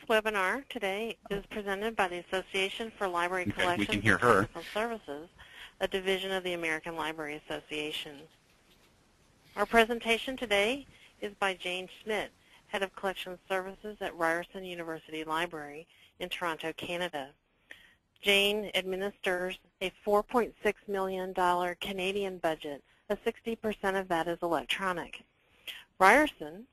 webinar today is presented by the Association for Library Collections we can hear and her. Technical Services, a division of the American Library Association. Our presentation today is by Jane Schmidt, Head of Collections Services at Ryerson University Library in Toronto, Canada. Jane administers a $4.6 million Canadian budget. 60% of that is electronic. Ryerson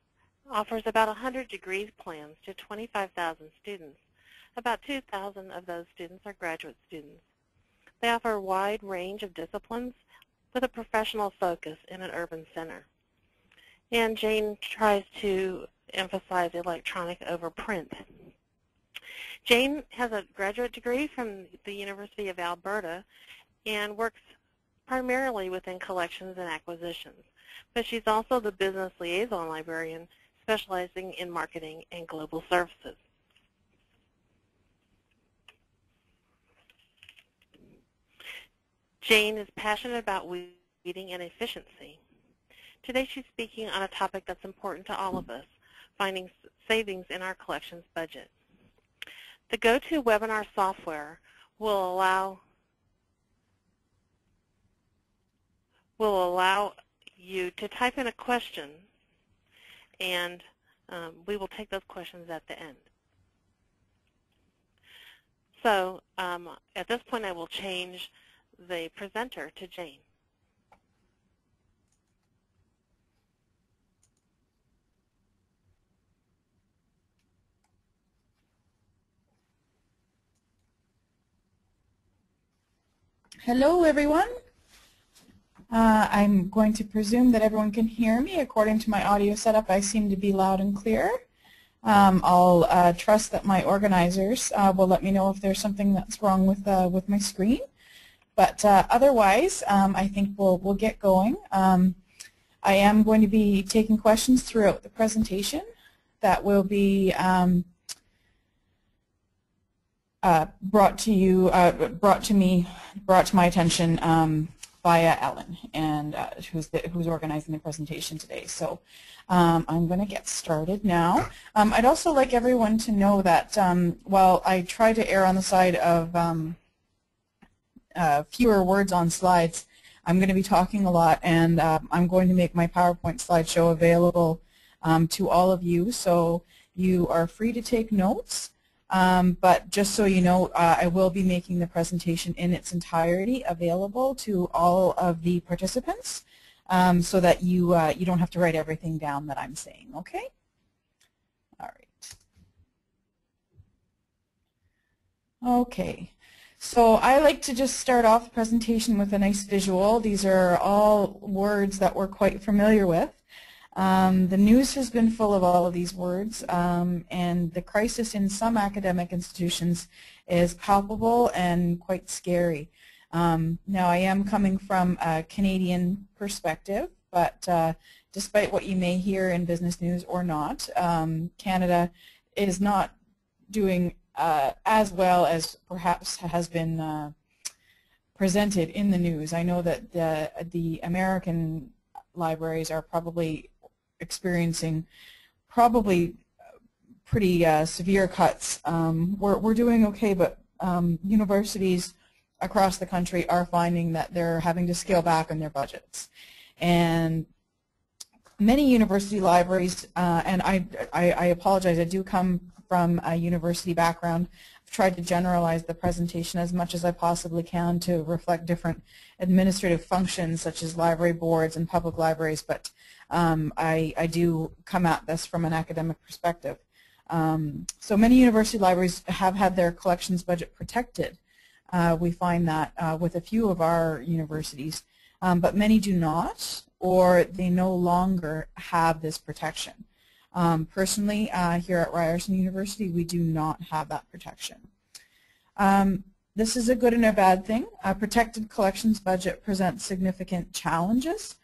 offers about 100 degrees plans to 25,000 students. About 2,000 of those students are graduate students. They offer a wide range of disciplines with a professional focus in an urban center. And Jane tries to emphasize electronic over print. Jane has a graduate degree from the University of Alberta and works primarily within collections and acquisitions, but she's also the business liaison librarian specializing in marketing and global services. Jane is passionate about weeding and efficiency. Today she's speaking on a topic that's important to all of us, finding savings in our collections budget. The GoToWebinar software will allow you to type in a question, and we will take those questions at the end. So at this point I will change the presenter to Jane. Hello, everyone. I'm going to presume that everyone can hear me. According to my audio setup, I seem to be loud and clear. I'll trust that my organizers will let me know if there's something that's wrong with my screen. But otherwise, I think we'll get going. I am going to be taking questions throughout the presentation that will be brought to my attention via Ellen, and who's organizing the presentation today. So I'm going to get started now. I'd also like everyone to know that while I try to err on the side of fewer words on slides, I'm going to be talking a lot, and I'm going to make my PowerPoint slideshow available to all of you. So you are free to take notes. But just so you know, I will be making the presentation in its entirety available to all of the participants, so that you don't have to write everything down that I'm saying, okay? All right. Okay. So I like to just start off the presentation with a nice visual. These are all words that we're quite familiar with. The news has been full of all of these words, and the crisis in some academic institutions is palpable and quite scary. Now, I am coming from a Canadian perspective, but despite what you may hear in business news or not, Canada is not doing as well as perhaps has been presented in the news. I know that the American libraries are probably experiencing pretty severe cuts. We're doing okay, but universities across the country are finding that they're having to scale back on their budgets. And many university libraries, and I apologize, I do come from a university background. I've tried to generalize the presentation as much as I possibly can to reflect different administrative functions such as library boards and public libraries, but I do come at this from an academic perspective. So many university libraries have had their collections budget protected. We find that with a few of our universities, but many do not, or they no longer have this protection. Personally, here at Ryerson University, we do not have that protection. This is a good and a bad thing. A protected collections budget presents significant challenges.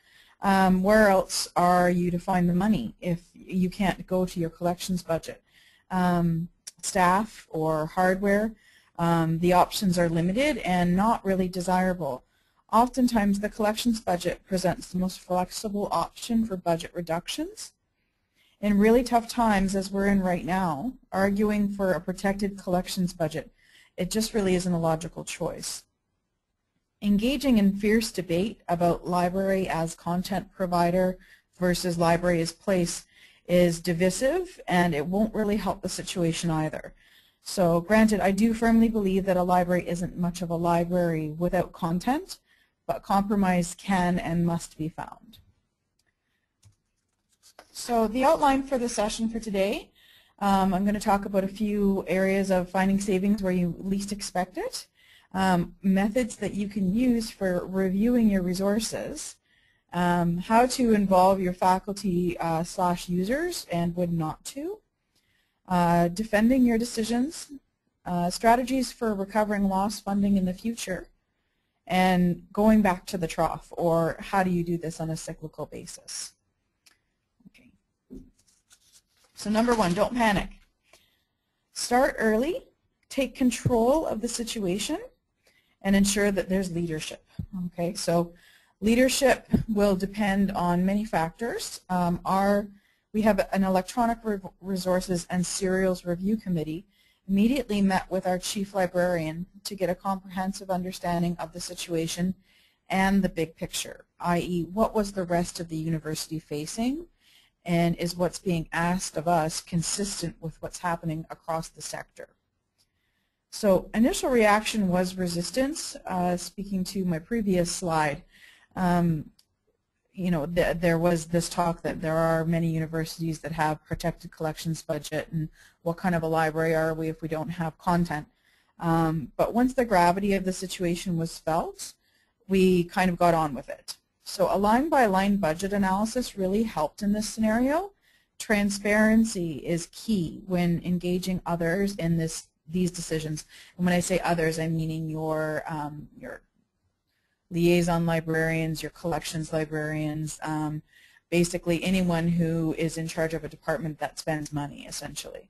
Where else are you to find the money if you can't go to your collections budget? Staff or hardware, the options are limited and not really desirable. Oftentimes, the collections budget presents the most flexible option for budget reductions. In really tough times, as we're in right now, arguing for a protected collections budget, it just really isn't a logical choice. Engaging in fierce debate about library as content provider versus library as place is divisive, and it won't really help the situation either. So granted, I do firmly believe that a library isn't much of a library without content, but compromise can and must be found. So the outline for the session for today, I'm going to talk about a few areas of finding savings where you least expect it, methods that you can use for reviewing your resources, how to involve your faculty / users and when not to, defending your decisions, strategies for recovering lost funding in the future, and going back to the trough, or how do you do this on a cyclical basis. Okay. So number one, don't panic. Start early, take control of the situation, and ensure that there's leadership. Okay, so leadership will depend on many factors. We have an electronic resources and serials review committee immediately met with our chief librarian to get a comprehensive understanding of the situation and the big picture, i.e. what was the rest of the university facing, and is what's being asked of us consistent with what's happening across the sector. So initial reaction was resistance. Speaking to my previous slide, you know, there was this talk that there are many universities that have protected collections budget, and what kind of a library are we if we don't have content? But once the gravity of the situation was felt, we kind of got on with it. So a line-by-line budget analysis really helped in this scenario. Transparency is key when engaging others in these decisions. And when I say others, I'm meaning your liaison librarians, your collections librarians, basically anyone who is in charge of a department that spends money, essentially.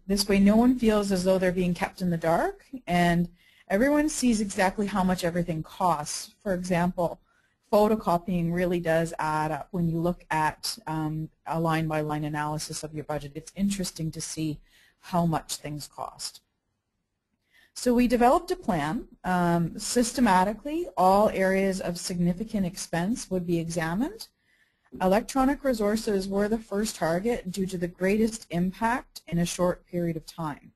This way no one feels as though they're being kept in the dark, and everyone sees exactly how much everything costs. For example, photocopying really does add up when you look at a line-by-line analysis of your budget. It's interesting to see how much things cost. So we developed a plan. Systematically, all areas of significant expense would be examined. Electronic resources were the first target due to the greatest impact in a short period of time.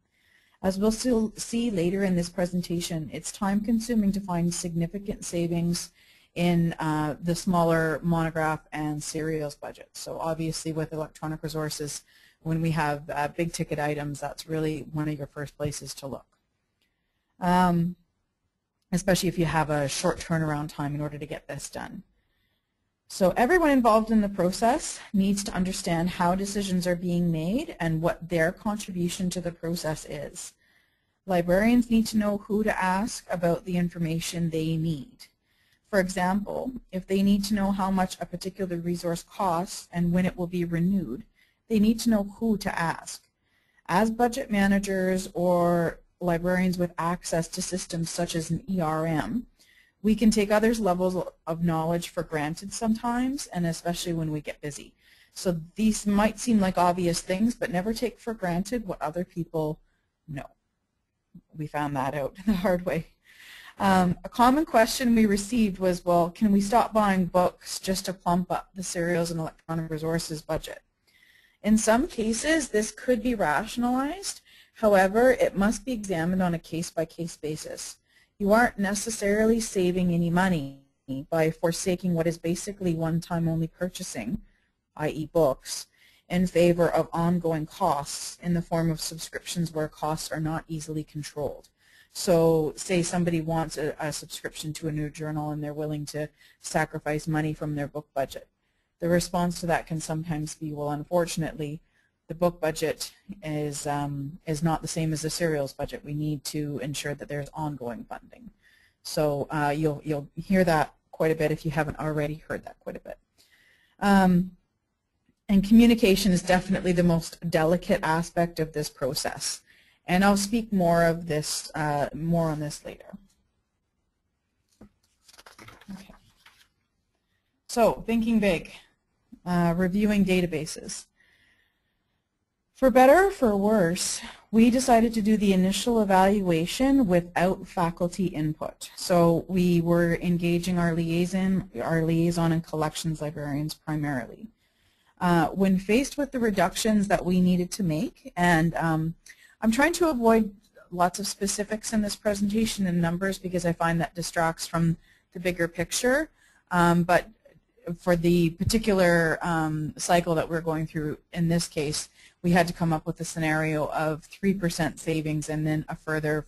As we'll still see later in this presentation, it's time-consuming to find significant savings in the smaller monograph and serials budget. So obviously with electronic resources, when we have big-ticket items, that's really one of your first places to look. Especially if you have a short turnaround time in order to get this done. So everyone involved in the process needs to understand how decisions are being made and what their contribution to the process is. Librarians need to know who to ask about the information they need. For example, if they need to know how much a particular resource costs and when it will be renewed, they need to know who to ask. As budget managers or librarians with access to systems such as an ERM, we can take others' levels of knowledge for granted sometimes, and especially when we get busy. So these might seem like obvious things, but never take for granted what other people know. We found that out the hard way. A common question we received was, well, can we stop buying books just to plump up the serials and electronic resources budget? In some cases, this could be rationalized. However, it must be examined on a case-by-case basis. You aren't necessarily saving any money by forsaking what is basically one-time only purchasing, i.e. books, in favor of ongoing costs in the form of subscriptions where costs are not easily controlled. So say somebody wants a subscription to a new journal and they're willing to sacrifice money from their book budget. The response to that can sometimes be, well, unfortunately, the book budget is not the same as the serials budget. We need to ensure that there's ongoing funding. So you'll hear that quite a bit if you haven't already heard that quite a bit. And communication is definitely the most delicate aspect of this process. And I'll speak more of this, more on this later. Okay. So thinking big. reviewing databases. For better or for worse, we decided to do the initial evaluation without faculty input. So we were engaging our liaison and collections librarians primarily. When faced with the reductions that we needed to make, and I'm trying to avoid lots of specifics in this presentation and numbers because I find that distracts from the bigger picture, but for the particular cycle that we're going through in this case, we had to come up with a scenario of 3% savings and then a further,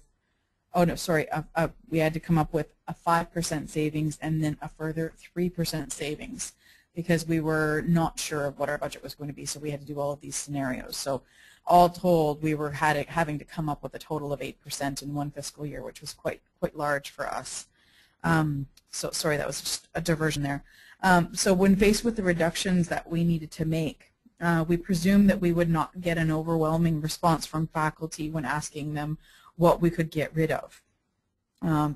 we had to come up with a 5% savings and then a further 3% savings because we were not sure of what our budget was going to be, so we had to do all of these scenarios. So all told, we were having to come up with a total of 8% in one fiscal year, which was quite large for us. So sorry, that was just a diversion there. So when faced with the reductions that we needed to make, we presumed that we would not get an overwhelming response from faculty when asking them what we could get rid of.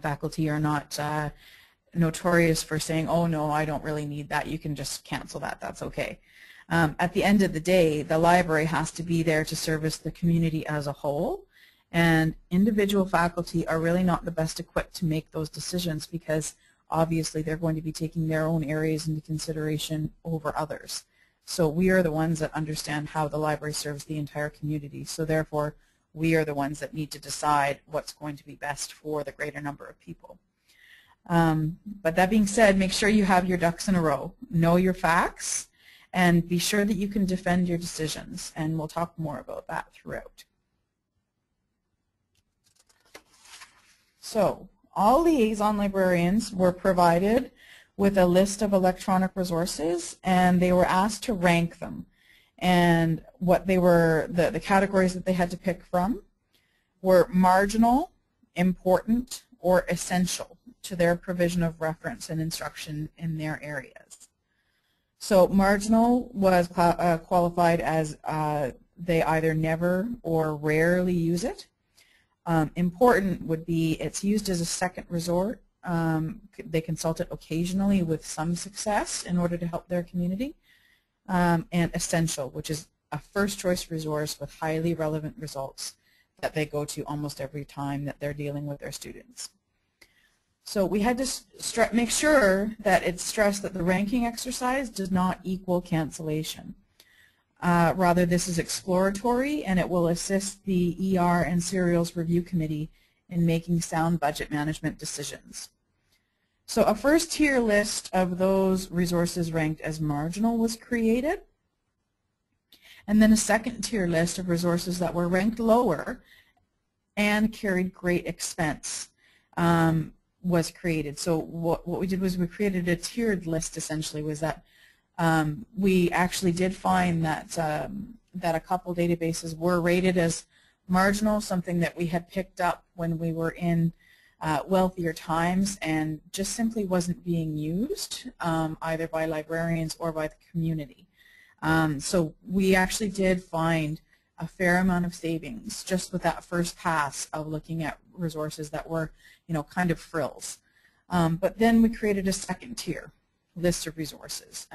Faculty are not notorious for saying, oh no, I don't really need that, you can just cancel that, that's okay. At the end of the day, the library has to be there to service the community as a whole, and individual faculty are really not the best equipped to make those decisions because obviously they're going to be taking their own areas into consideration over others. So we are the ones that understand how the library serves the entire community, so therefore we are the ones that need to decide what's going to be best for the greater number of people. But that being said, make sure you have your ducks in a row. Know your facts and be sure that you can defend your decisions, and we'll talk more about that throughout. So all liaison librarians were provided with a list of electronic resources, and they were asked to rank them. And what they were, the categories that they had to pick from were marginal, important, or essential to their provision of reference and instruction in their areas. So marginal was qualified as they either never or rarely use it. Important would be it's used as a second resort. They consult it occasionally with some success in order to help their community. And essential, which is a first choice resource with highly relevant results that they go to almost every time that they're dealing with their students. So we had to make sure that it's stressed that the ranking exercise does not equal cancellation. Rather, this is exploratory, and it will assist the ER and Serials Review Committee in making sound budget management decisions. So a first tier list of those resources ranked as marginal was created, and then a second tier list of resources that were ranked lower and carried great expense was created. So what we did was we created a tiered list. Essentially was that we actually did find that that a couple databases were rated as marginal, something that we had picked up when we were in wealthier times and just simply wasn't being used either by librarians or by the community. So we actually did find a fair amount of savings just with that first pass of looking at resources that were, you know, kind of frills. But then we created a second tier list of resources.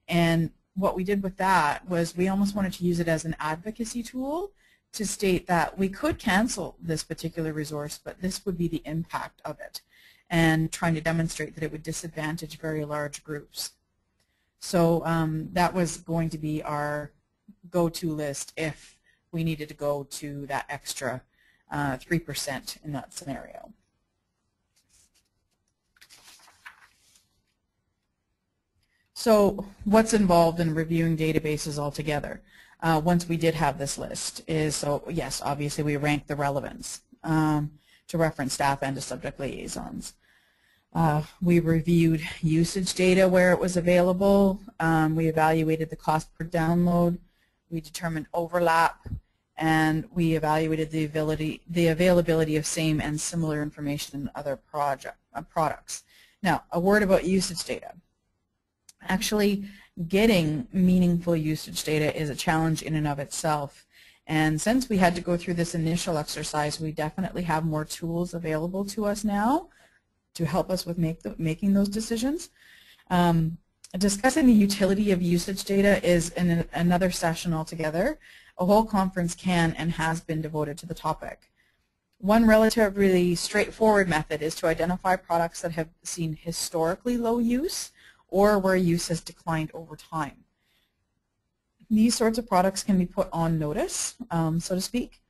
And what we did with that was we almost wanted to use it as an advocacy tool to state that we could cancel this particular resource, but this would be the impact of it, and trying to demonstrate that it would disadvantage very large groups. So that was going to be our go-to list if we needed to go to that extra 3% in that scenario. So what's involved in reviewing databases altogether? Once we did have this list is, so yes, obviously we ranked the relevance to reference staff and to subject liaisons. We reviewed usage data where it was available. We evaluated the cost per download. We determined overlap, and we evaluated the availability of same and similar information in other products. Now, a word about usage data. Actually, getting meaningful usage data is a challenge in and of itself. And since we had to go through this initial exercise, we definitely have more tools available to us now to help us with making those decisions. And Discussing the utility of usage data is another session altogether. A whole conference can and has been devoted to the topic. One relatively straightforward method is to identify products that have seen historically low use or where use has declined over time. These sorts of products can be put on notice, so to speak.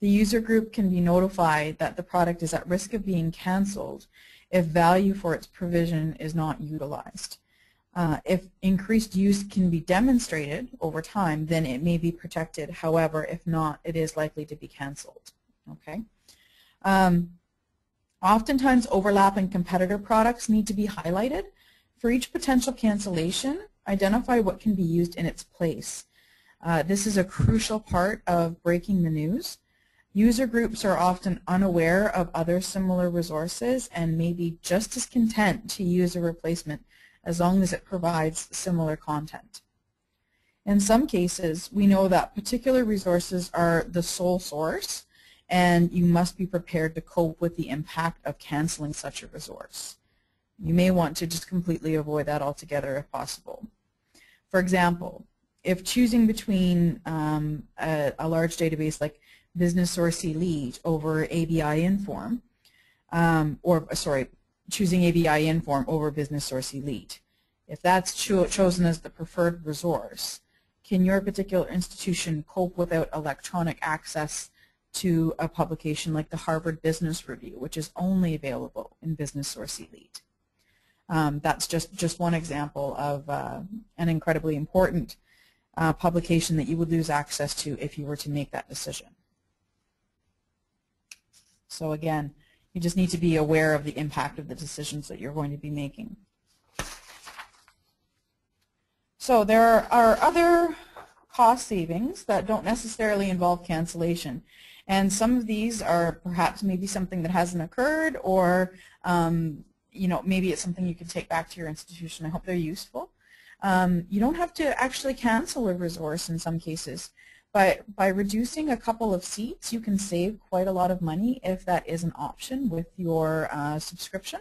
The user group can be notified that the product is at risk of being canceled if value for its provision is not utilized. If increased use can be demonstrated over time, then it may be protected. However, if not, it is likely to be canceled. Okay. Oftentimes, overlapping competitor products need to be highlighted. For each potential cancellation, identify what can be used in its place. This is a crucial part of breaking the news. User groups are often unaware of other similar resources and may be just as content to use a replacement as long as it provides similar content. In some cases, we know that particular resources are the sole source, and you must be prepared to cope with the impact of canceling such a resource. You may want to just completely avoid that altogether if possible. For example, if choosing between a large database like Business Source Elite over ABI Inform, choosing ABI Inform over Business Source Elite. If that's chosen as the preferred resource, can your particular institution cope without electronic access to a publication like the Harvard Business Review, which is only available in Business Source Elite? That's just one example of an incredibly important publication that you would lose access to if you were to make that decision. So again, you just need to be aware of the impact of the decisions that you're going to be making. So there are other cost savings that don't necessarily involve cancellation. And some of these are perhaps maybe something that hasn't occurred, or maybe it's something you can take back to your institution. I hope they're useful. You don't have to actually cancel a resource in some cases. But by reducing a couple of seats, you can save quite a lot of money if that is an option with your subscription.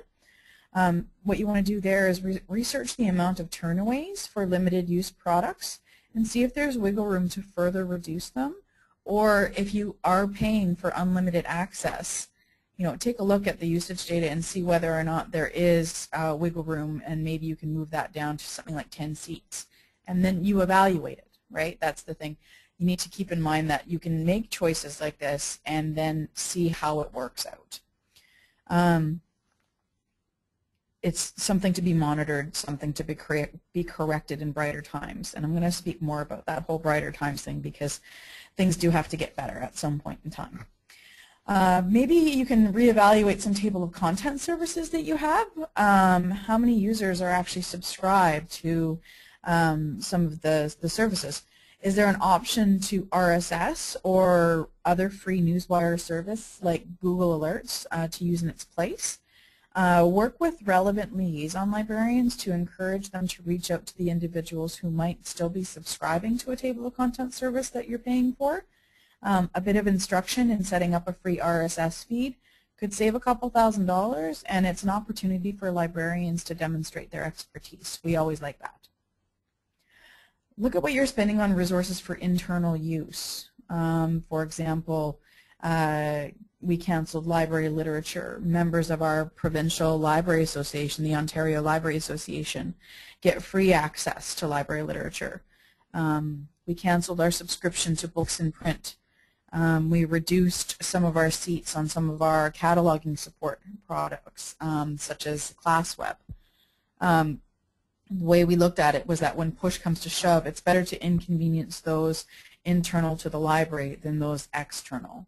What you want to do there is research the amount of turnaways for limited use products and see if there's wiggle room to further reduce them, or if you are paying for unlimited access, take a look at the usage data and see whether or not there is wiggle room, and maybe you can move that down to something like 10 seats. And then you evaluate it, right? That's the thing. You need to keep in mind that you can make choices like this and then see how it works out. It's something to be monitored, something to be corrected in brighter times. And I'm going to speak more about that whole brighter times thing because things do have to get better at some point in time. Maybe you can reevaluate some table of content services that you have. How many users are actually subscribed to some of the services? Is there an option to RSS or other free newswire service like Google Alerts to use in its place? Work with relevant liaison librarians to encourage them to reach out to the individuals who might still be subscribing to a table of content service that you're paying for. A bit of instruction in setting up a free RSS feed could save a couple $1,000s, and it's an opportunity for librarians to demonstrate their expertise. We always like that. Look at what you're spending on resources for internal use. For example, we canceled library literature. Members of our provincial library association, the Ontario Library Association, get free access to library literature. We canceled our subscription to books in print. We reduced some of our seats on some of our cataloging support products, such as ClassWeb. The way we looked at it was that when push comes to shove, it's better to inconvenience those internal to the library than those external.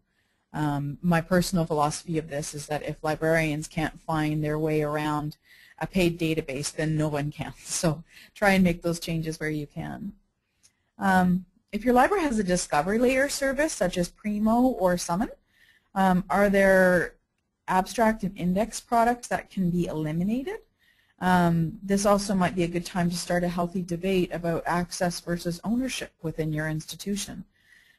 My personal philosophy of this is that if librarians can't find their way around a paid database, then no one can. So try and make those changes where you can. If your library has a discovery layer service, such as Primo or Summon, are there abstract and index products that can be eliminated? This also might be a good time to start a healthy debate about access versus ownership within your institution.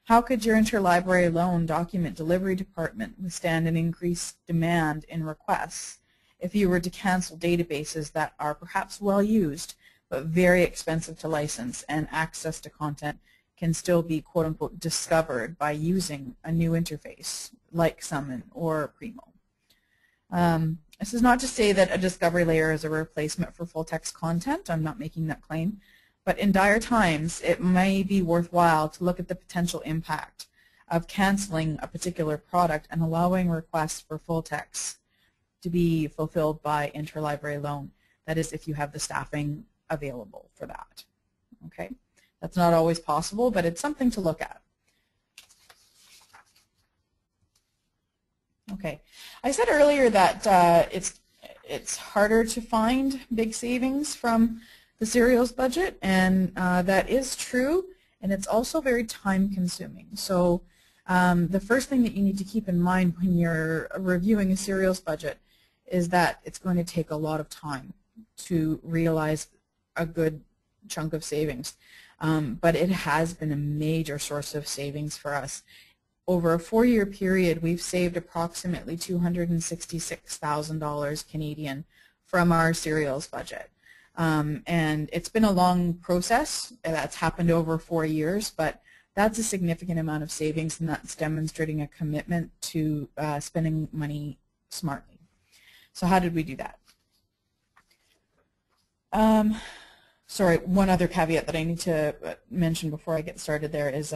How could your interlibrary loan document delivery department withstand an increased demand in requests if you were to cancel databases that are perhaps well used but very expensive to license, and access to content can still be quote-unquote discovered by using a new interface like Summon or Primo. This is not to say that a discovery layer is a replacement for full-text content. I'm not making that claim. But in dire times, it may be worthwhile to look at the potential impact of canceling a particular product and allowing requests for full text to be fulfilled by interlibrary loan. That is, if you have the staffing available for that. Okay, that's not always possible, but it's something to look at. Okay, I said earlier that it's harder to find big savings from the serials budget, and that is true, and it's also very time-consuming. So the first thing that you need to keep in mind when you're reviewing a serials budget is that it's going to take a lot of time to realize a good chunk of savings. But it has been a major source of savings for us. Over a 4-year period, we've saved approximately $266,000 Canadian from our serials budget. And it's been a long process that's happened over 4 years, but that's a significant amount of savings, and that's demonstrating a commitment to spending money smartly. So how did we do that? Sorry, one other caveat that I need to mention before I get started there is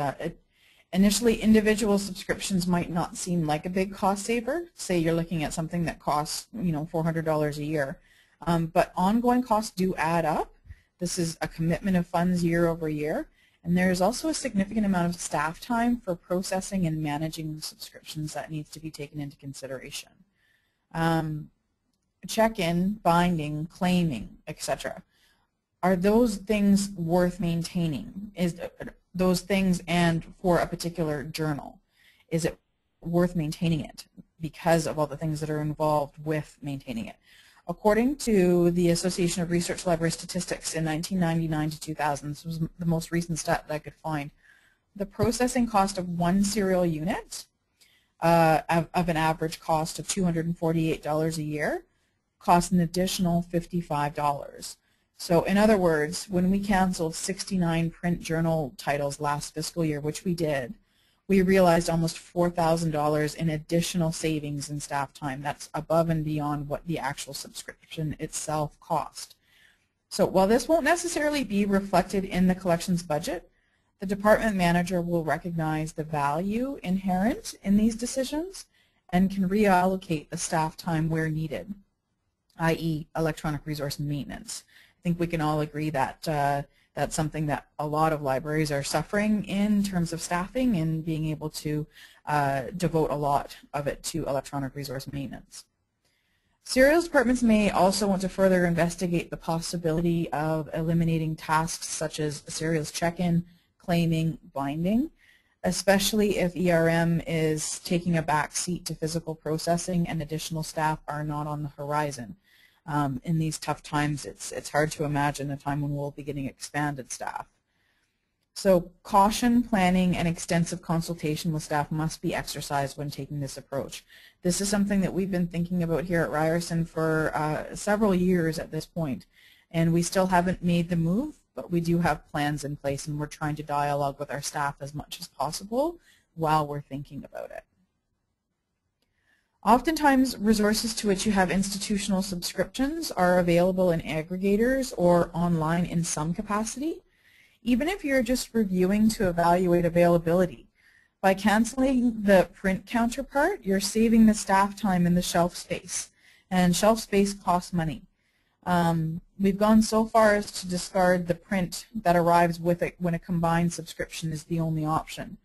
initially individual subscriptions might not seem like a big cost saver. Say you're looking at something that costs, $400 a year. But ongoing costs do add up. This is a commitment of funds year over year. And there's also a significant amount of staff time for processing and managing subscriptions that needs to be taken into consideration. Check-in, binding, claiming, etc. Are those things worth maintaining? Is those things, and for a particular journal, is it worth maintaining it because of all the things that are involved with maintaining it? According to the Association of Research Library Statistics in 1999 to 2000, this was the most recent stat that I could find, the processing cost of one serial unit of an average cost of $248 a year cost an additional $55. So in other words, when we canceled 69 print journal titles last fiscal year, which we did, we realized almost $4,000 in additional savings in staff time. That's above and beyond what the actual subscription itself cost. So while this won't necessarily be reflected in the collections budget, the department manager will recognize the value inherent in these decisions and can reallocate the staff time where needed, i.e. electronic resource maintenance. I think we can all agree that that's something that a lot of libraries are suffering in terms of staffing and being able to devote a lot of it to electronic resource maintenance. Serials departments may also want to further investigate the possibility of eliminating tasks such as serials check-in, claiming, binding, especially if ERM is taking a back seat to physical processing and additional staff are not on the horizon. In these tough times, it's hard to imagine a time when we'll be getting expanded staff. So caution, planning, and extensive consultation with staff must be exercised when taking this approach. This is something that we've been thinking about here at Ryerson for several years at this point, and we still haven't made the move, but we do have plans in place, and we're trying to dialogue with our staff as much as possible while we're thinking about it. Oftentimes, resources to which you have institutional subscriptions are available in aggregators or online in some capacity, even if you're just reviewing to evaluate availability. By canceling the print counterpart, you're saving the staff time in the shelf space, and shelf space costs money. We've gone so far as to discard the print that arrives with it when a combined subscription is the only option.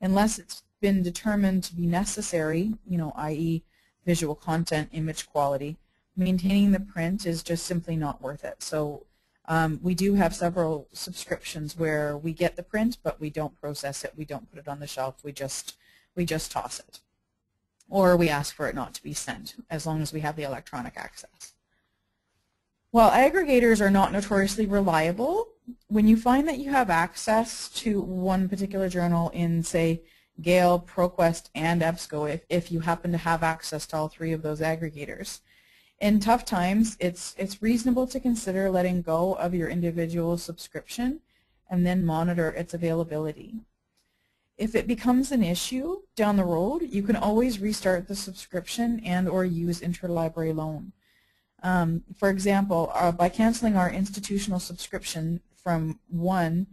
Unless it's been determined to be necessary, i.e. visual content, image quality, maintaining the print is just simply not worth it. So we do have several subscriptions where we get the print, but we don't process it, we don't put it on the shelf, we just toss it. Or we ask for it not to be sent, as long as we have the electronic access. While aggregators are not notoriously reliable, when you find that you have access to one particular journal in, say, Gale, ProQuest, and EBSCO, if you happen to have access to all three of those aggregators, In tough times, it's reasonable to consider letting go of your individual subscription and then monitor its availability. If it becomes an issue down the road, you can always restart the subscription and or use interlibrary loan. For example, by canceling our institutional subscription from one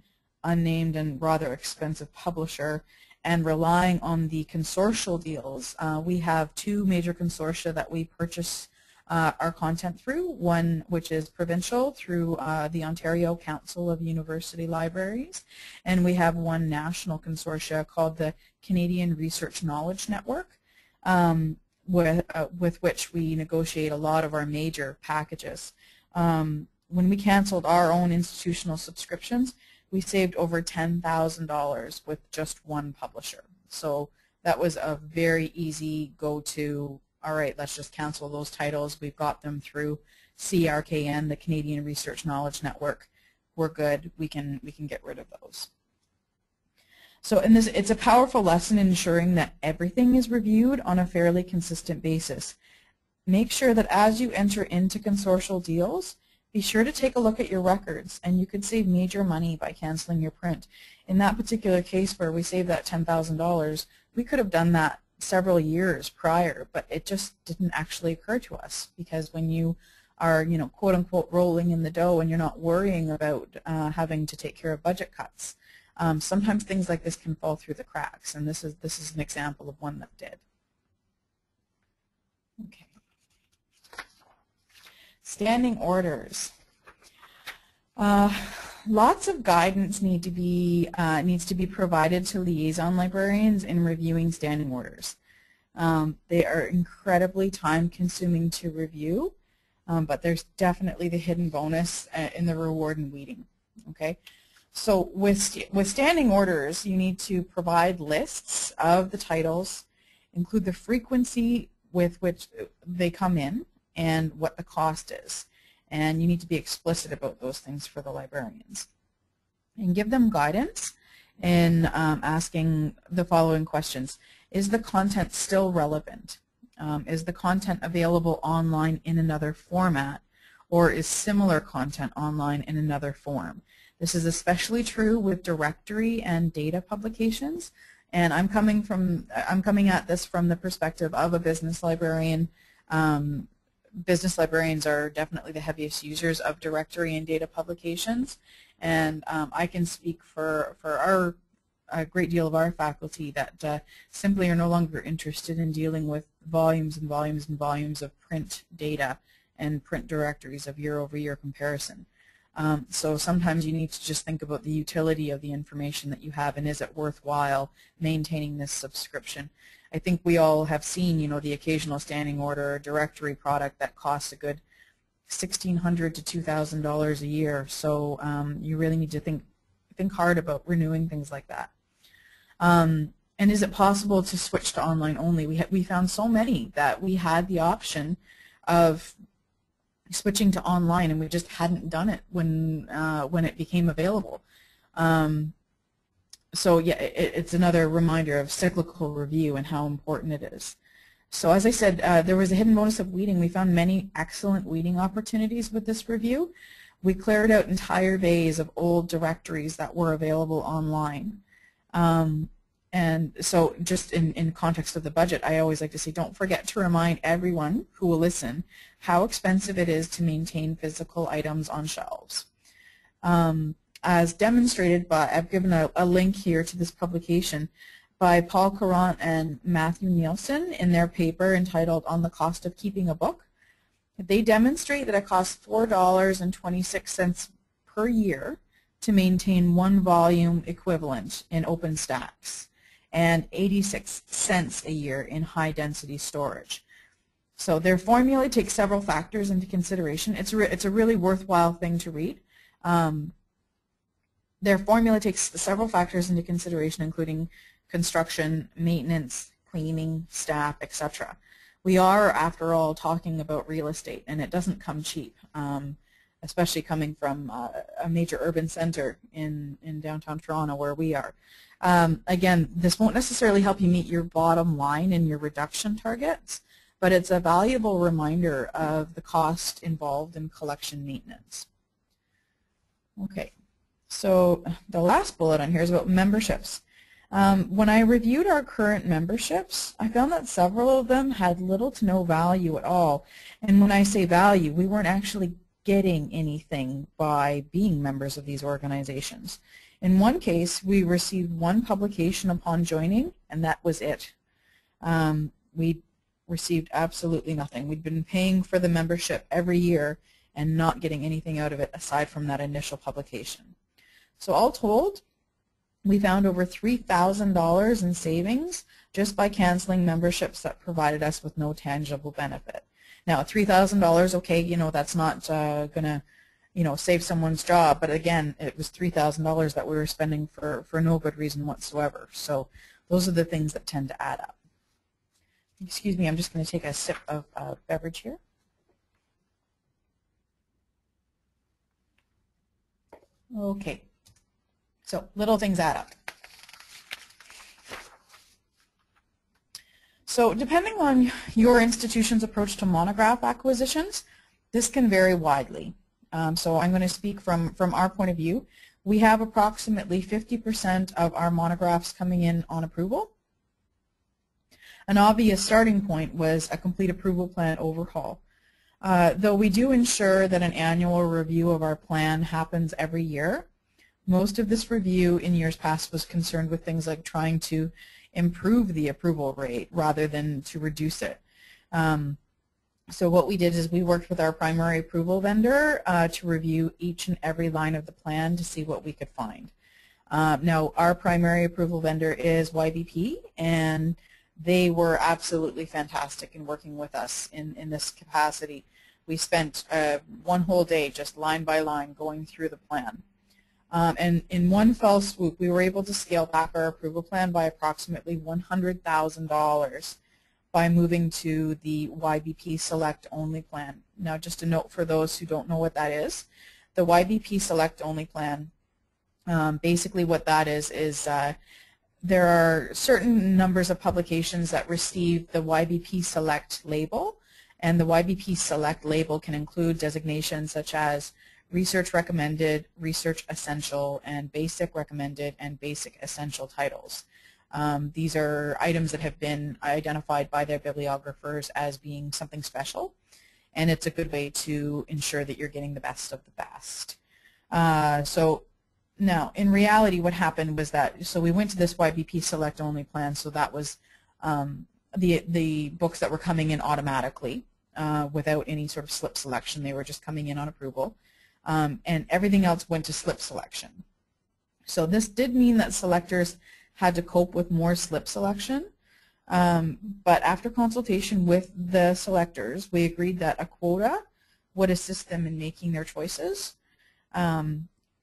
unnamed and rather expensive publisher and relying on the consortial deals, we have two major consortia that we purchase our content through, one which is provincial through the Ontario Council of University Libraries, and we have one national consortia called the Canadian Research Knowledge Network, with which we negotiate a lot of our major packages. When we canceled our own institutional subscriptions, we saved over $10,000 with just one publisher. So that was a very easy go-to. All right, let's just cancel those titles. We've got them through CRKN, the Canadian Research Knowledge Network. We're good. We can get rid of those. So it's a powerful lesson in ensuring that everything is reviewed on a fairly consistent basis. Make sure that as you enter into consortial deals, be sure to take a look at your records, and you could save major money by canceling your print. In that particular case where we saved that $10,000, we could have done that several years prior, but it just didn't actually occur to us, because when you are, quote unquote, rolling in the dough and you're not worrying about having to take care of budget cuts, sometimes things like this can fall through the cracks, and this is an example of one that did. Okay. Standing orders. Lots of guidance needs to be provided to liaison librarians in reviewing standing orders. They are incredibly time-consuming to review, but there's definitely the hidden bonus in the reward and weeding. Okay, so with standing orders, you need to provide lists of the titles, include the frequency with which they come in, and what the cost is. And you need to be explicit about those things for the librarians. And give them guidance in asking the following questions. Is the content still relevant? Is the content available online in another format, or is similar content online in another form? This is especially true with directory and data publications. And I'm coming at this from the perspective of a business librarian. Business librarians are definitely the heaviest users of directory and data publications, and I can speak for a great deal of our faculty that simply are no longer interested in dealing with volumes and volumes and volumes of print data and print directories of year-over-year comparison. So sometimes you need to just think about the utility of the information that you have, and is it worthwhile maintaining this subscription. I think we all have seen, the occasional standing order or directory product that costs a good $1,600 to $2,000 a year. So you really need to think hard about renewing things like that. And is it possible to switch to online only? We found so many that we had the option of switching to online, and we just hadn't done it when it became available. So yeah, it's another reminder of cyclical review and how important it is. So as I said, there was a hidden bonus of weeding. We found many excellent weeding opportunities with this review. We cleared out entire bays of old directories that were available online. And so just in context of the budget, I always like to say, don't forget to remind everyone who will listen how expensive it is to maintain physical items on shelves. As demonstrated by, I've given a link here to this publication by Paul Courant and Matthew Nielsen in their paper entitled On the Cost of Keeping a Book. They demonstrate that it costs $4.26 per year to maintain one volume equivalent in OpenStax and 86 cents a year in high-density storage. So their formula takes several factors into consideration. It's a really worthwhile thing to read. Their formula takes several factors into consideration, including construction, maintenance, cleaning, staff, etc. We are, after all, talking about real estate, and it doesn't come cheap, especially coming from a major urban center in downtown Toronto where we are. Again, this won't necessarily help you meet your bottom line and your reduction targets, but it's a valuable reminder of the cost involved in collection maintenance. Okay, so the last bullet on here is about memberships. When I reviewed our current memberships, I found that several of them had little to no value at all. And when I say value, we weren't actually getting anything by being members of these organizations. In one case, we received one publication upon joining, and that was it. We received absolutely nothing. We'd been paying for the membership every year and not getting anything out of it aside from that initial publication. So all told, we found over $3,000 in savings just by canceling memberships that provided us with no tangible benefit. Now, $3,000, okay, you know, that's not going to, you know, save someone's job, but again, it was $3,000 that we were spending for no good reason whatsoever. So those are the things that tend to add up. Excuse me, I'm just going to take a sip of beverage here. Okay, so little things add up. So depending on your institution's approach to monograph acquisitions, this can vary widely. So I'm going to speak from our point of view. We have approximately 50% of our monographs coming in on approval. An obvious starting point was a complete approval plan overhaul. Though we do ensure that an annual review of our plan happens every year, most of this review in years past was concerned with things like trying to improve the approval rate rather than to reduce it. So what we did is we worked with our primary approval vendor to review each and every line of the plan to see what we could find. Now, our primary approval vendor is YBP, and they were absolutely fantastic in working with us in this capacity. We spent one whole day just line by line going through the plan. And in one fell swoop, we were able to scale back our approval plan by approximately $100,000 by moving to the YBP Select Only plan. Now, just a note for those who don't know what that is. The YBP Select Only plan, basically what that is there are certain numbers of publications that receive the YBP Select label, and the YBP Select label can include designations such as Research Recommended, Research Essential, and Basic Recommended and Basic Essential titles. These are items that have been identified by their bibliographers as being something special, and it's a good way to ensure that you're getting the best of the best. So now, in reality, what happened was that, so we went to this YBP Select Only plan, so that was the books that were coming in automatically without any sort of slip selection. They were just coming in on approval. And everything else went to slip selection. So this did mean that selectors had to cope with more slip selection, but after consultation with the selectors, we agreed that a quota would assist them in making their choices.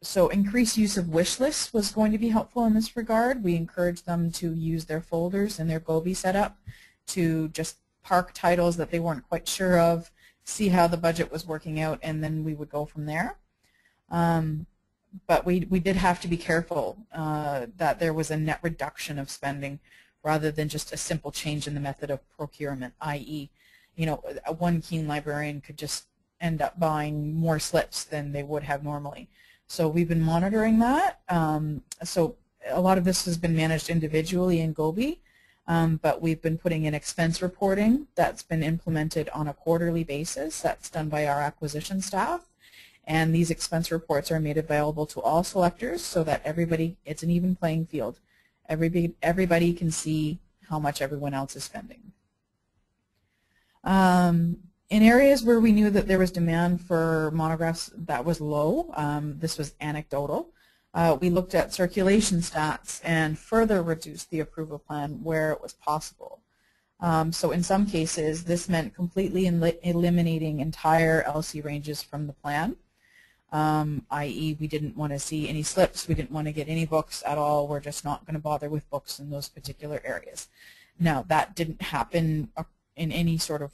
So increased use of wish lists was going to be helpful in this regard. We encouraged them to use their folders and their Gobi setup to just park titles that they weren't quite sure of, see how the budget was working out, and then we would go from there. But we did have to be careful that there was a net reduction of spending rather than just a simple change in the method of procurement, i.e., you know, one keen librarian could just end up buying more slips than they would have normally. So we've been monitoring that. So a lot of this has been managed individually in Gobi, but we've been putting in expense reporting that's been implemented on a quarterly basis. That's done by our acquisition staff. And these expense reports are made available to all selectors so that everybody, it's an even playing field. Everybody can see how much everyone else is spending. In areas where we knew that there was demand for monographs that was low, this was anecdotal, we looked at circulation stats and further reduced the approval plan where it was possible. So in some cases, this meant completely eliminating entire LC ranges from the plan, i.e. we didn't want to see any slips, we didn't want to get any books at all, we're just not going to bother with books in those particular areas. Now, that didn't happen in any sort of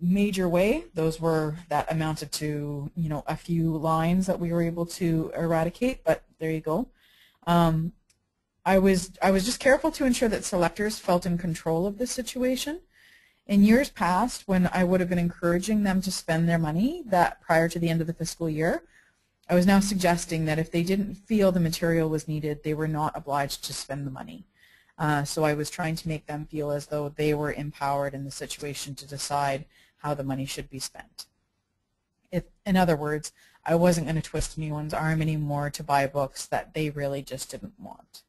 major way. That amounted to, you know, a few lines that we were able to eradicate, but there you go. I was just careful to ensure that selectors felt in control of the situation, In years past, when I would have been encouraging them to spend their money that prior to the end of the fiscal year, I was now suggesting that if they didn't feel the material was needed, they were not obliged to spend the money. So I was trying to make them feel as though they were empowered in the situation to decide how the money should be spent. In other words, I wasn't going to twist anyone's arm anymore to buy books that they really just didn't want.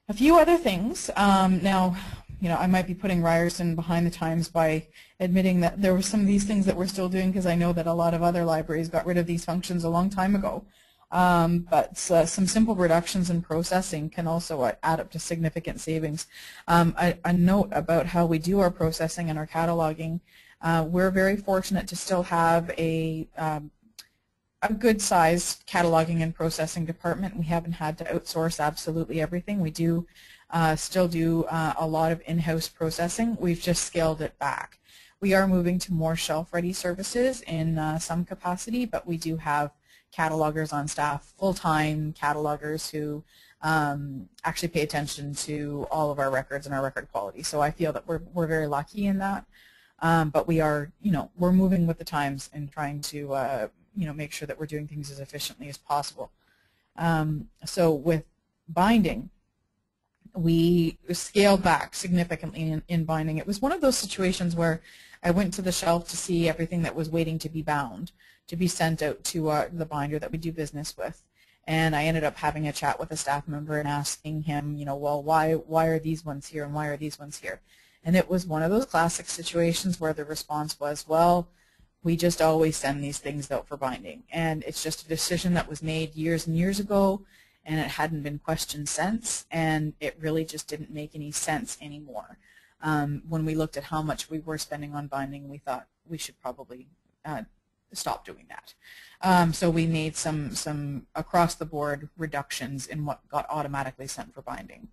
A few other things. Now, I might be putting Ryerson behind the times by admitting that there were some of these things that we're still doing, because I know that a lot of other libraries got rid of these functions a long time ago. But some simple reductions in processing can also add up to significant savings. A note about how we do our processing and our cataloging. We're very fortunate to still have a good-sized cataloging and processing department. We haven't had to outsource absolutely everything. We do still do a lot of in-house processing. We've just scaled it back. We are moving to more shelf-ready services in some capacity, but we do have catalogers on staff, full-time catalogers who actually pay attention to all of our records and our record quality. So I feel that we're very lucky in that. But we are, we're moving with the times and trying to, make sure that we're doing things as efficiently as possible. So with binding, we scaled back significantly in binding. It was one of those situations where I went to the shelf to see everything that was waiting to be bound, to be sent out to the binder that we do business with. And I ended up having a chat with a staff member and asking him, well, why are these ones here and why are these ones here? And it was one of those classic situations where the response was, well, we just always send these things out for binding. And it's just a decision that was made years and years ago, and it hadn't been questioned since, and it really just didn't make any sense anymore. When we looked at how much we were spending on binding, we thought we should probably stop doing that. So we made some across-the-board reductions in what got automatically sent for binding.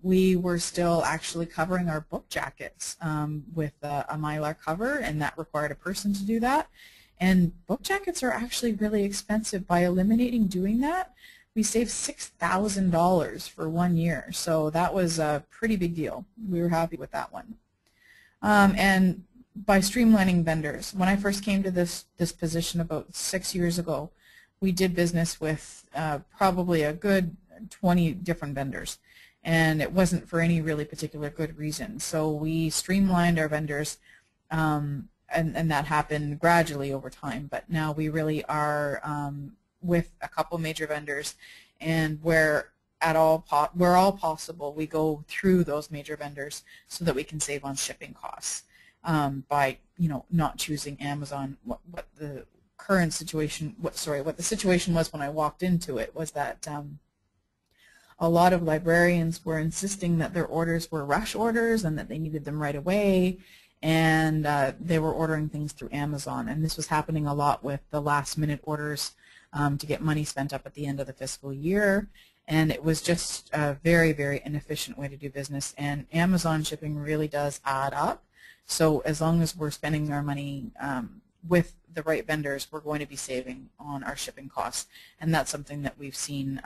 We were still actually covering our book jackets with a Mylar cover, and that required a person to do that. And book jackets are actually really expensive. By eliminating doing that, we saved $6,000 for 1 year. So that was a pretty big deal. We were happy with that one. And by streamlining vendors, when I first came to this position about 6 years ago, we did business with probably a good 20 different vendors. And it wasn't for any really particular good reason. So we streamlined our vendors, and that happened gradually over time. But now we really are with a couple major vendors, and where all possible, we go through those major vendors so that we can save on shipping costs by not choosing Amazon. What the current situation, what the situation was when I walked into it was that. A lot of librarians were insisting that their orders were rush orders and that they needed them right away, and they were ordering things through Amazon. And this was happening a lot with the last-minute orders to get money spent up at the end of the fiscal year. And it was just a very, very inefficient way to do business. And Amazon shipping really does add up. So as long as we're spending our money with the right vendors, we're going to be saving on our shipping costs, and that's something that we've seen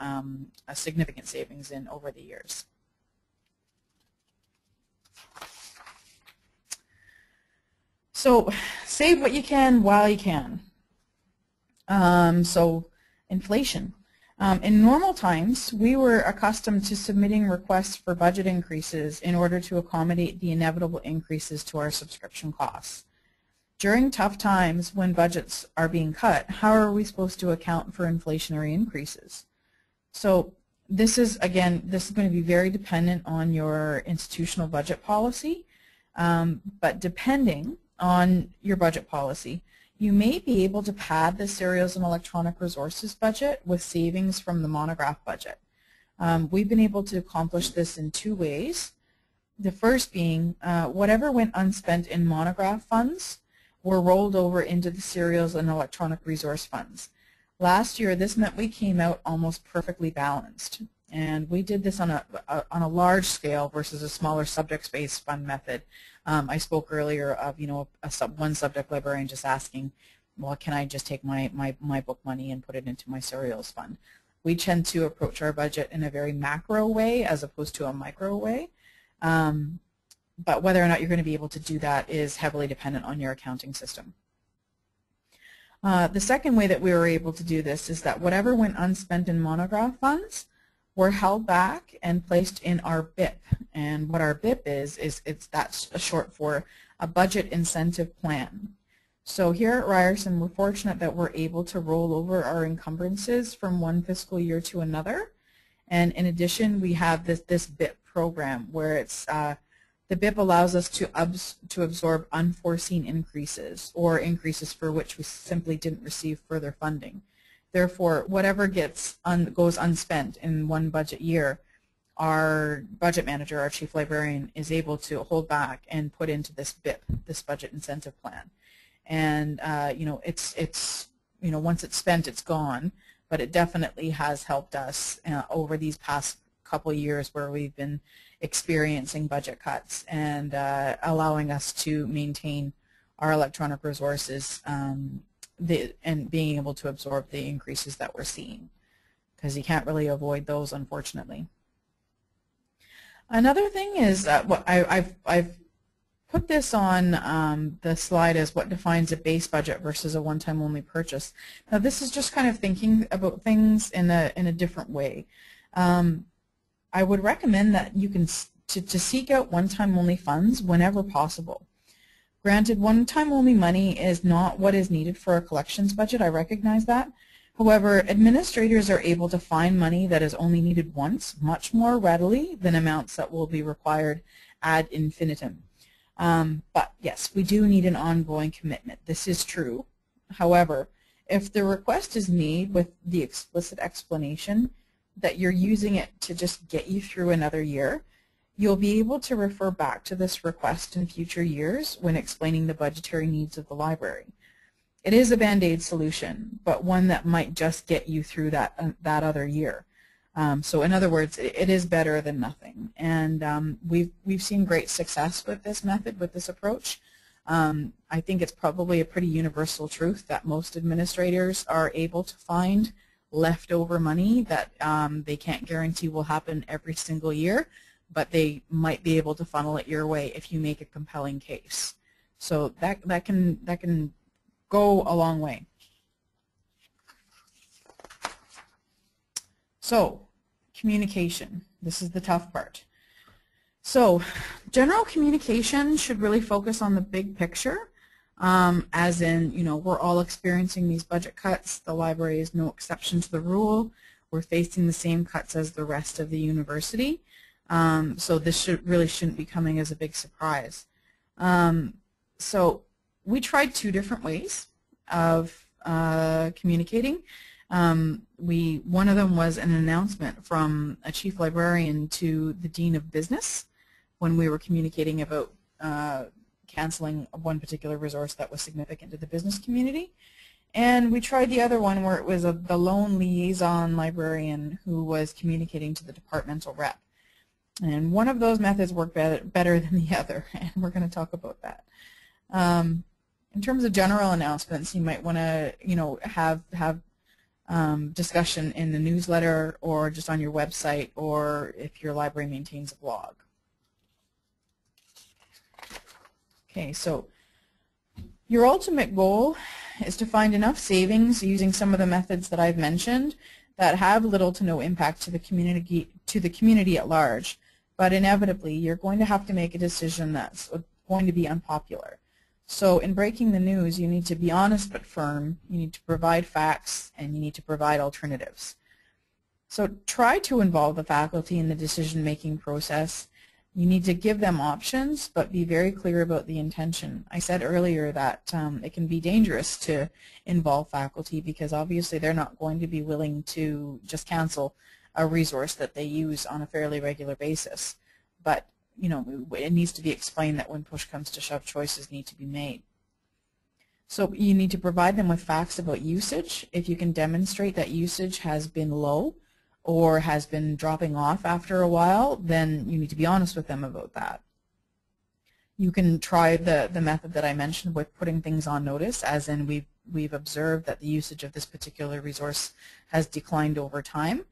a significant savings in over the years. So save what you can while you can. So inflation. In normal times, we were accustomed to submitting requests for budget increases in order to accommodate the inevitable increases to our subscription costs. During tough times when budgets are being cut, how are we supposed to account for inflationary increases? So this is going to be very dependent on your institutional budget policy, but depending on your budget policy, you may be able to pad the serials and electronic resources budget with savings from the monograph budget. We've been able to accomplish this in two ways. The first being whatever went unspent in monograph funds were rolled over into the serials and electronic resource funds. Last year, this meant we came out almost perfectly balanced, and we did this on a large scale versus a smaller subject-based fund method. I spoke earlier of one subject librarian just asking, well, can I just take my book money and put it into my serials fund? we tend to approach our budget in a very macro way as opposed to a micro way. But whether or not you're going to be able to do that is heavily dependent on your accounting system. The second way that we were able to do this is that whatever went unspent in monograph funds were held back and placed in our BIP. And what our BIP is that's short for a budget incentive plan. So here at Ryerson, we're fortunate that we're able to roll over our encumbrances from one fiscal year to another. And in addition, we have this BIP program where it's the BIP allows us to absorb unforeseen increases or increases for which we simply didn't receive further funding. Therefore, whatever goes unspent in one budget year, our budget manager, our chief librarian, is able to hold back and put into this BIP, this budget incentive plan. And once it's spent, it's gone. But it definitely has helped us over these past couple years where we've been experiencing budget cuts and allowing us to maintain our electronic resources and being able to absorb the increases that we're seeing, because you can't really avoid those, unfortunately. Another thing is what I've put this on the slide as what defines a base budget versus a one-time only purchase. Now this is just kind of thinking about things in a different way. I would recommend that you can to seek out one-time only funds whenever possible. Granted, one-time only money is not what is needed for a collections budget. I recognize that. However, administrators are able to find money that is only needed once much more readily than amounts that will be required ad infinitum. But yes, we do need an ongoing commitment. This is true. However, if the request is made with the explicit explanation that you're using it to just get you through another year, you'll be able to refer back to this request in future years when explaining the budgetary needs of the library. It is a Band-Aid solution, but one that might just get you through that other year. So in other words, it is better than nothing. And we've seen great success with this method, with this approach. I think it's probably a pretty universal truth that most administrators are able to find leftover money that they can't guarantee will happen every single year, but they might be able to funnel it your way if you make a compelling case. So that can go a long way. So communication, this is the tough part. So general communication should really focus on the big picture. As in, we're all experiencing these budget cuts. The library is no exception to the rule. We're facing the same cuts as the rest of the university. So this really shouldn't be coming as a big surprise. So we tried two different ways of communicating. One of them was an announcement from a chief librarian to the dean of business when we were communicating about canceling one particular resource that was significant to the business community. And we tried the other one where it was the lone liaison librarian who was communicating to the departmental rep. And one of those methods worked better than the other, and we're going to talk about that. In terms of general announcements, you might want to have discussion in the newsletter or just on your website, or if your library maintains a blog. Okay, so your ultimate goal is to find enough savings using some of the methods that I've mentioned that have little to no impact to the community at large. But inevitably, you're going to have to make a decision that's going to be unpopular. So in breaking the news, you need to be honest but firm, you need to provide facts, and you need to provide alternatives. So try to involve the faculty in the decision-making process. You need to give them options, but be very clear about the intention. I said earlier that it can be dangerous to involve faculty because obviously they're not going to be willing to just cancel a resource that they use on a fairly regular basis. But it needs to be explained that when push comes to shove, choices need to be made. So you need to provide them with facts about usage. If you can demonstrate that usage has been low or has been dropping off after a while, then you need to be honest with them about that. You can try the method that I mentioned with putting things on notice, as in we've observed that the usage of this particular resource has declined over time.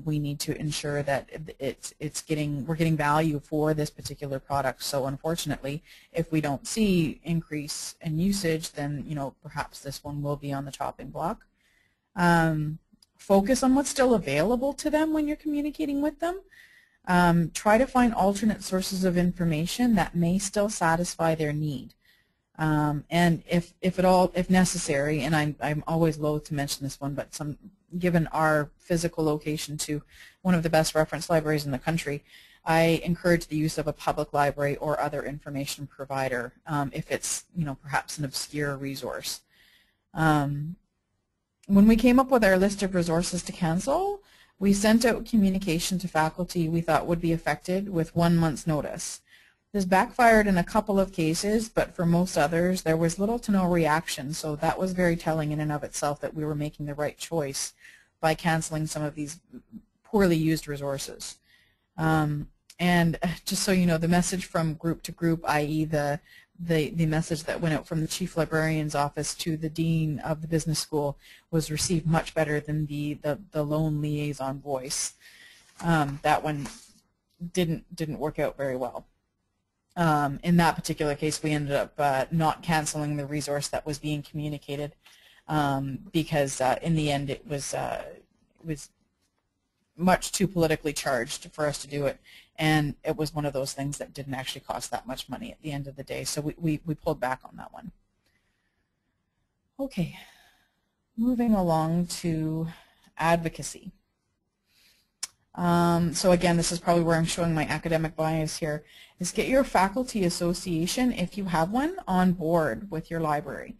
We need to ensure that we're getting value for this particular product. So unfortunately, if we don't see increase in usage, then perhaps this one will be on the chopping block. Focus on what's still available to them when you're communicating with them. Try to find alternate sources of information that may still satisfy their need. And if necessary, and I'm always loath to mention this one, but given our physical location to one of the best reference libraries in the country, I encourage the use of a public library or other information provider if it's perhaps an obscure resource. When we came up with our list of resources to cancel, we sent out communication to faculty we thought would be affected with 1 month's notice. This backfired in a couple of cases, but for most others there was little to no reaction, so that was very telling in and of itself that we were making the right choice by canceling some of these poorly used resources. And just so you know, the message from group to group, i.e. the message that went out from the chief librarian's office to the dean of the business school, was received much better than the lone liaison voice. That one didn't work out very well. In that particular case, we ended up not canceling the resource that was being communicated because in the end it was much too politically charged for us to do it, and it was one of those things that didn't actually cost that much money at the end of the day, so we pulled back on that one. Okay, moving along to advocacy. So again, this is probably where I'm showing my academic bias here, is get your faculty association, if you have one, on board with your library.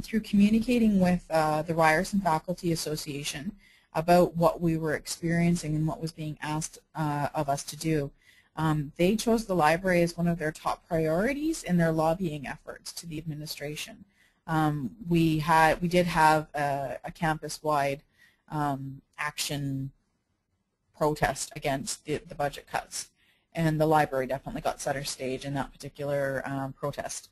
Through communicating with the Ryerson Faculty Association about what we were experiencing and what was being asked of us to do, they chose the library as one of their top priorities in their lobbying efforts to the administration. We did have a campus-wide action protest against the budget cuts, and the library definitely got center stage in that particular protest.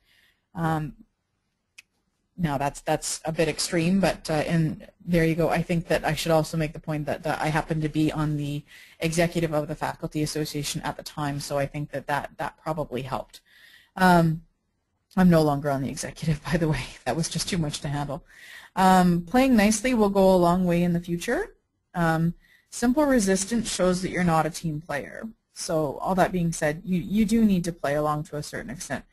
Now that's a bit extreme, but there you go. I think that I should also make the point that I happened to be on the executive of the Faculty Association at the time, so I think that probably helped. I'm no longer on the executive, by the way. That was just too much to handle. Playing nicely will go a long way in the future. Simple resistance shows that you're not a team player. So all that being said, you do need to play along to a certain extent.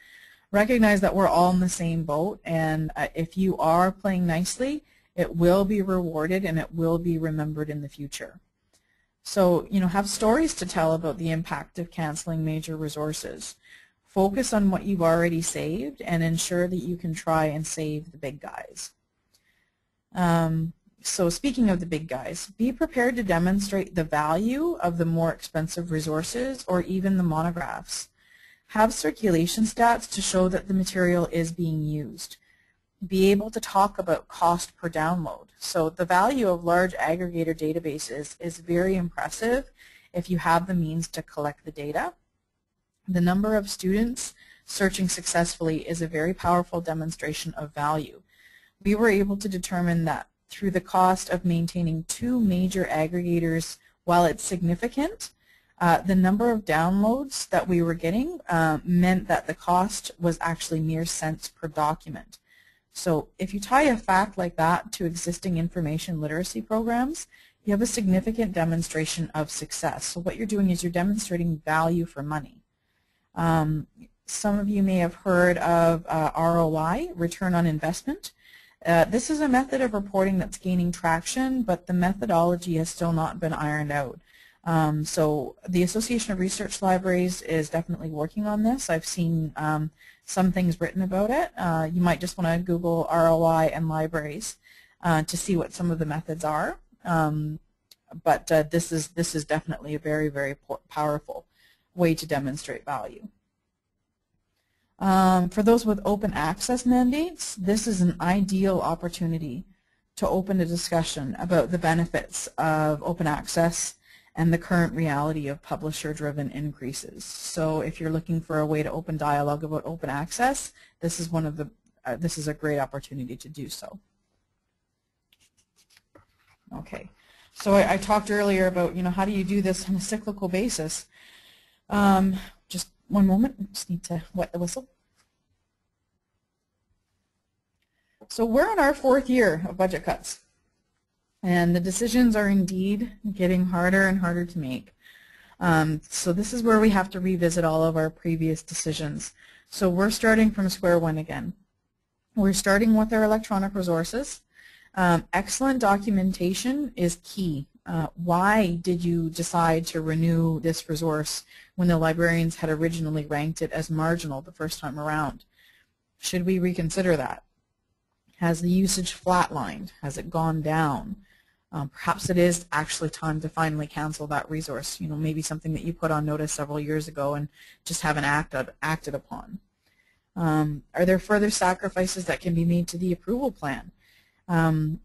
Recognize that we're all in the same boat, and if you are playing nicely, it will be rewarded and it will be remembered in the future. So, have stories to tell about the impact of canceling major resources. Focus on what you've already saved and ensure that you can try and save the big guys. So speaking of the big guys, be prepared to demonstrate the value of the more expensive resources or even the monographs. Have circulation stats to show that the material is being used. Be able to talk about cost per download. So the value of large aggregator databases is very impressive if you have the means to collect the data. The number of students searching successfully is a very powerful demonstration of value. We were able to determine that through the cost of maintaining 2 major aggregators, while it's significant, the number of downloads that we were getting meant that the cost was actually mere cents per document. So if you tie a fact like that to existing information literacy programs, you have a significant demonstration of success. So what you're doing is you're demonstrating value for money. Some of you may have heard of ROI, return on investment. This is a method of reporting that's gaining traction, but the methodology has still not been ironed out. So the Association of Research Libraries is definitely working on this. I've seen some things written about it. You might just want to Google ROI and libraries to see what some of the methods are. But this is definitely a very, very powerful way to demonstrate value. For those with open access mandates, this is an ideal opportunity to open a discussion about the benefits of open access and the current reality of publisher-driven increases. So if you're looking for a way to open dialogue about open access, this is one of the this is a great opportunity to do so. Okay, so I talked earlier about, how do you do this on a cyclical basis? Just one moment, I just need to wet the whistle. So we're in our 4th year of budget cuts, and the decisions are indeed getting harder and harder to make. So this is where we have to revisit all of our previous decisions. So we're starting from square one again. We're starting with our electronic resources. Excellent documentation is key. Why did you decide to renew this resource when the librarians had originally ranked it as marginal the first time around? Should we reconsider that? Has the usage flatlined? Has it gone down? Perhaps it is actually time to finally cancel that resource. Maybe something that you put on notice several years ago and just haven't acted upon. Are there further sacrifices that can be made to the approval plan?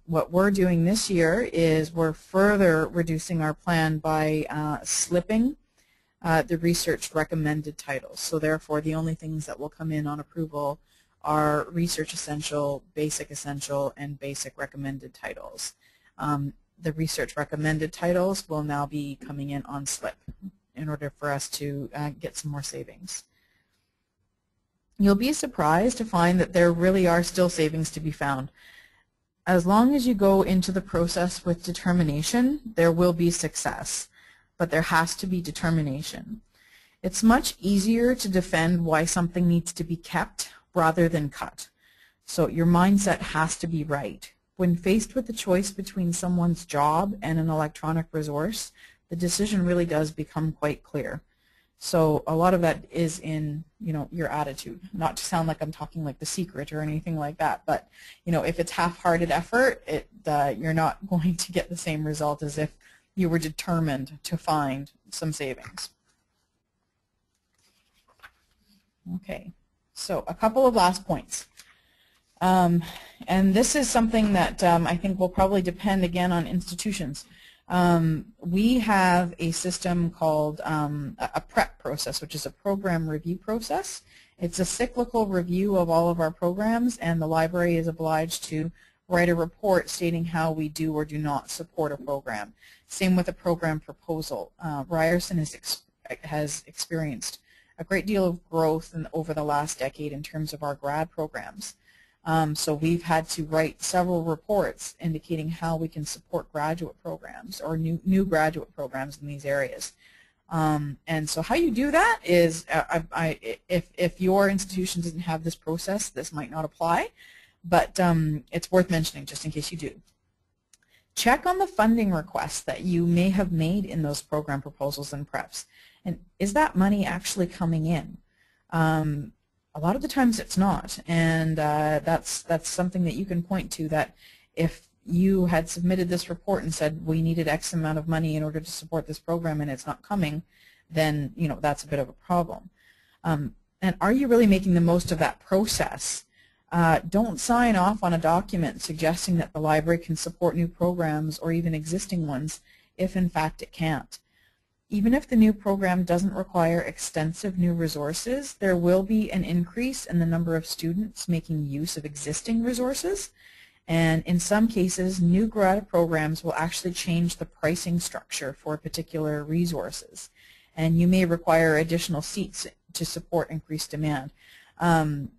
What we're doing this year is we're further reducing our plan by slipping the research recommended titles. So therefore, the only things that will come in on approval are research essential, basic essential, and basic recommended titles. The research recommended titles will now be coming in on slip in order for us to get some more savings. You'll be surprised to find that there really are still savings to be found. As long as you go into the process with determination, there will be success, but there has to be determination. It's much easier to defend why something needs to be kept rather than cut. So your mindset has to be right. When faced with the choice between someone's job and an electronic resource, the decision really does become quite clear. So a lot of that is in, your attitude. Not to sound like I'm talking like The Secret or anything like that, but if it's half-hearted effort, you're not going to get the same result as if you were determined to find some savings. Okay, so a couple of last points. And this is something that I think will probably depend again on institutions. We have a system called a PREP process, which is a program review process. It's a cyclical review of all of our programs, and the library is obliged to write a report stating how we do or do not support a program. Same with a program proposal. Ryerson has experienced a great deal of growth over the last decade in terms of our grad programs. So we've had to write several reports indicating how we can support graduate programs or new graduate programs in these areas. And so how you do that is, if your institution doesn't have this process, this might not apply, but it's worth mentioning just in case you do. Check on the funding requests that you may have made in those program proposals and preps. And is that money actually coming in? A lot of the times it's not, and that's something that you can point to, that if you had submitted this report and said we needed X amount of money in order to support this program and it's not coming, then that's a bit of a problem. And are you really making the most of that process? Don't sign off on a document suggesting that the library can support new programs or even existing ones if in fact it can't. Even if the new program doesn't require extensive new resources, there will be an increase in the number of students making use of existing resources. And in some cases, new grad programs will actually change the pricing structure for particular resources. And you may require additional seats to support increased demand. When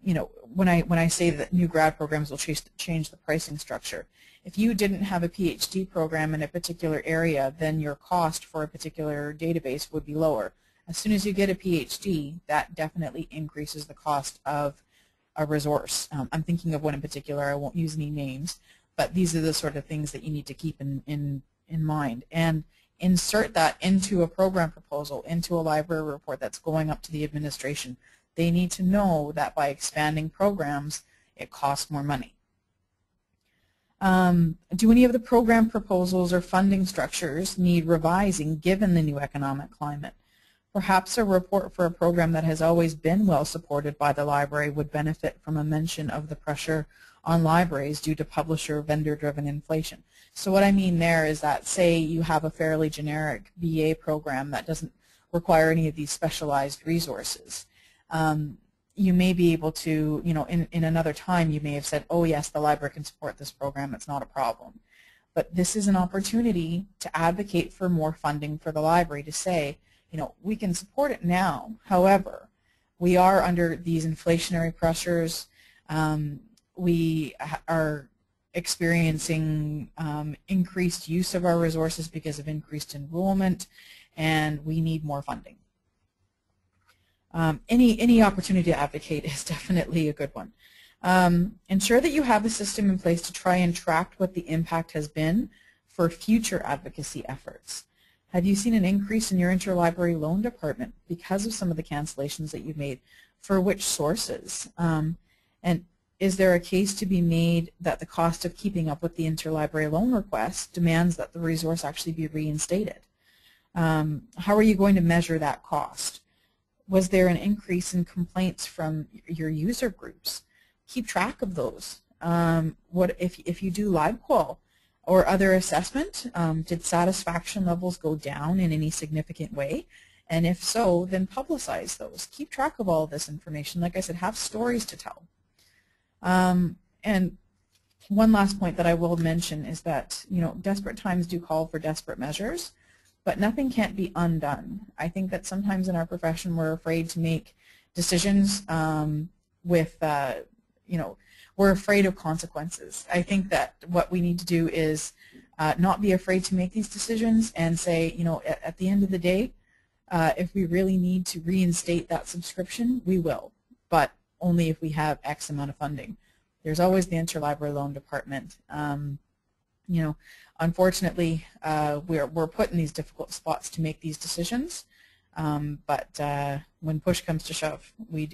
I say that new grad programs will change the pricing structure, if you didn't have a PhD program in a particular area, then your cost for a particular database would be lower. As soon as you get a PhD, that definitely increases the cost of a resource. I'm thinking of one in particular. I won't use any names, but these are the sort of things that you need to keep in mind. And insert that into a program proposal, into a library report that's going up to the administration. They need to know that by expanding programs, it costs more money. Do any of the program proposals or funding structures need revising given the new economic climate? Perhaps a report for a program that has always been well supported by the library would benefit from a mention of the pressure on libraries due to publisher vendor-driven inflation. So what I mean there is that, say you have a fairly generic BA program that doesn't require any of these specialized resources. you may be able to, in another time you may have said, oh yes, the library can support this program, it's not a problem. But this is an opportunity to advocate for more funding for the library, to say, we can support it now. However, we are under these inflationary pressures. We are experiencing increased use of our resources because of increased enrollment, and we need more funding. Any opportunity to advocate is definitely a good one. Ensure that you have a system in place to try and track what the impact has been for future advocacy efforts. Have you seen an increase in your interlibrary loan department because of some of the cancellations that you've made? For which sources? And is there a case to be made that the cost of keeping up with the interlibrary loan request demands that the resource actually be reinstated? How are you going to measure that cost? Was there an increase in complaints from your user groups? Keep track of those. What if you do LibQual or other assessment, did satisfaction levels go down in any significant way? And if so, then publicize those. Keep track of all of this information. Like I said, have stories to tell. And one last point that I will mention is that, desperate times do call for desperate measures, but nothing can't be undone. I think that sometimes in our profession we're afraid to make decisions we're afraid of consequences. I think that what we need to do is not be afraid to make these decisions and say, at the end of the day, if we really need to reinstate that subscription, we will, but only if we have X amount of funding. There's always the interlibrary loan department. Unfortunately, we're put in these difficult spots to make these decisions, but when push comes to shove, we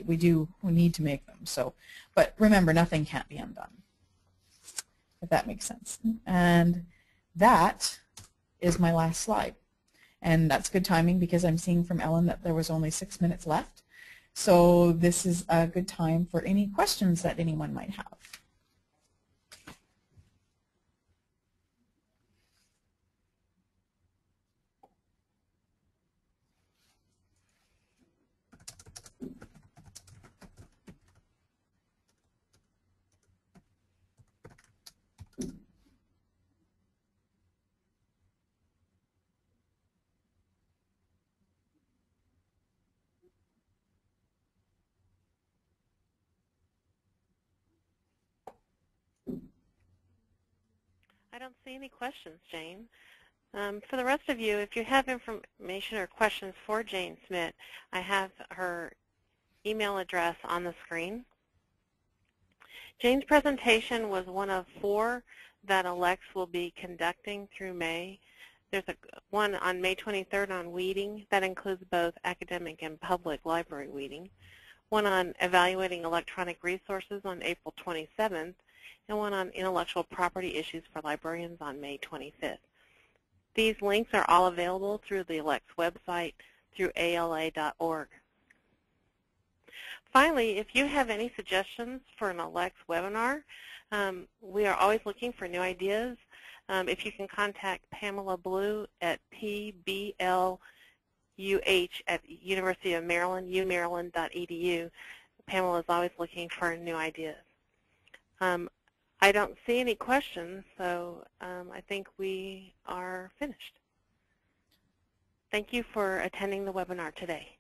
need to make them. So, but remember, nothing can't be undone, if that makes sense. And that is my last slide. And that's good timing because I'm seeing from Ellen that there was only 6 minutes left. So this is a good time for any questions that anyone might have. I don't see any questions, Jane. For the rest of you, if you have information or questions for Jane Schmidt, I have her email address on the screen. Jane's presentation was one of 4 that ALCTS will be conducting through May. There's one on May 23rd on weeding that includes both academic and public library weeding, one on evaluating electronic resources on April 27th, and one on intellectual property issues for librarians on May 25th. These links are all available through the ALCTS website through ala.org. Finally, if you have any suggestions for an ALCTS webinar, we are always looking for new ideas. If you can contact Pamela Blue at pbluh at University of Maryland, umaryland.edu. Pamela is always looking for new ideas. I don't see any questions, so I think we are finished. Thank you for attending the webinar today.